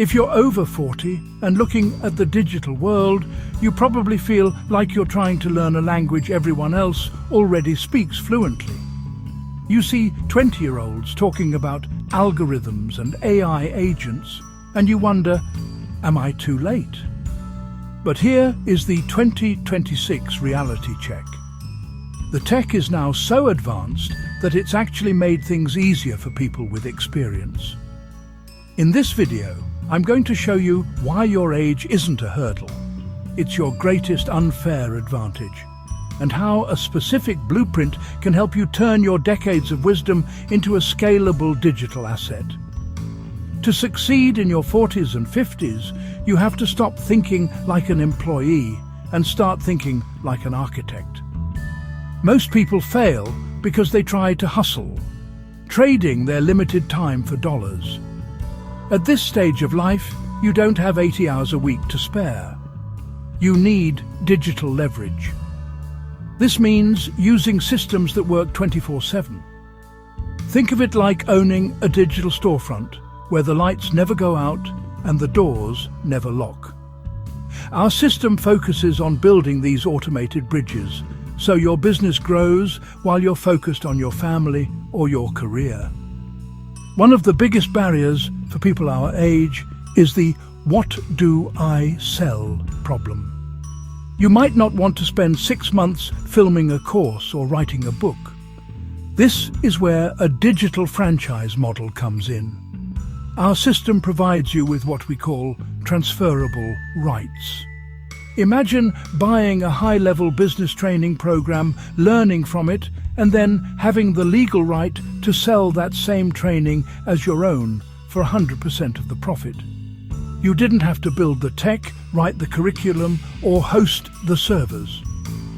If you're over 40 and looking at the digital world, you probably feel like you're trying to learn a language everyone else already speaks fluently. You see 20-year-olds talking about algorithms and AI agents, and you wonder, am I too late? But here is the 2026 reality check. The tech is now so advanced that it's actually made things easier for people with experience. In this video, I'm going to show you why your age isn't a hurdle. It's your greatest unfair advantage, and how a specific blueprint can help you turn your decades of wisdom into a scalable digital asset. To succeed in your 40s and 50s, you have to stop thinking like an employee and start thinking like an architect. Most people fail because they try to hustle, trading their limited time for dollars. At this stage of life, you don't have 80 hours a week to spare. You need digital leverage. This means using systems that work 24/7. Think of it like owning a digital storefront where the lights never go out and the doors never lock. Our system focuses on building these automated bridges, so your business grows while you're focused on your family or your career. One of the biggest barriers for people our age is the "what do I sell" problem. You might not want to spend 6 months filming a course or writing a book. This is where a digital franchise model comes in. Our system provides you with what we call transferable rights. Imagine buying a high-level business training program, learning from it, and then having the legal right to sell that same training as your own for 100% of the profit. You didn't have to build the tech, write the curriculum, or host the servers.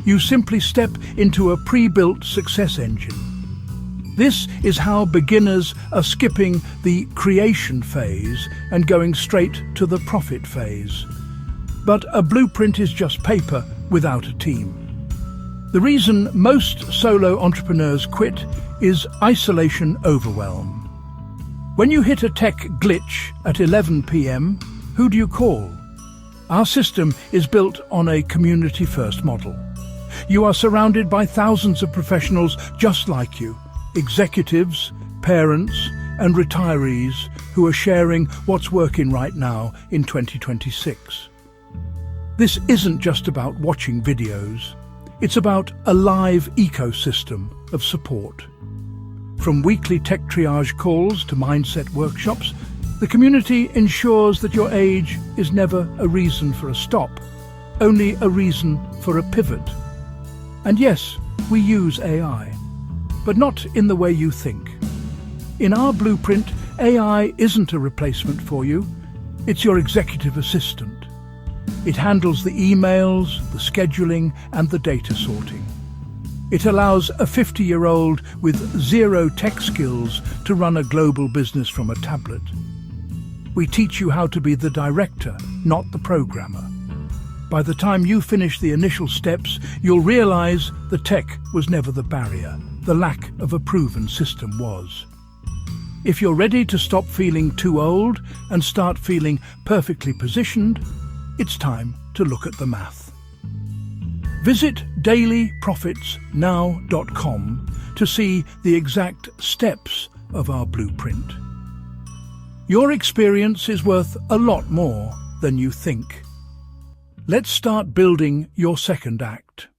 You simply step into a pre-built success engine. This is how beginners are skipping the creation phase and going straight to the profit phase. But a blueprint is just paper without a team. The reason most solo entrepreneurs quit is isolation overwhelm. When you hit a tech glitch at 11 p.m, who do you call? Our system is built on a community-first model. You are surrounded by thousands of professionals just like you, executives, parents, and retirees who are sharing what's working right now in 2026. This isn't just about watching videos. It's about a live ecosystem of support. From weekly tech triage calls to mindset workshops, the community ensures that your age is never a reason for a stop, only a reason for a pivot. And yes, we use AI, but not in the way you think. In our blueprint, AI isn't a replacement for you. It's your executive assistant. It handles the emails, the scheduling, and the data sorting. It allows a 50-year-old with zero tech skills to run a global business from a tablet. We teach you how to be the director, not the programmer. By the time you finish the initial steps, you'll realize the tech was never the barrier. The lack of a proven system was. If you're ready to stop feeling too old and start feeling perfectly positioned, it's time to look at the math. Visit dailyprofitsnow.com to see the exact steps of our blueprint. Your experience is worth a lot more than you think. Let's start building your second act.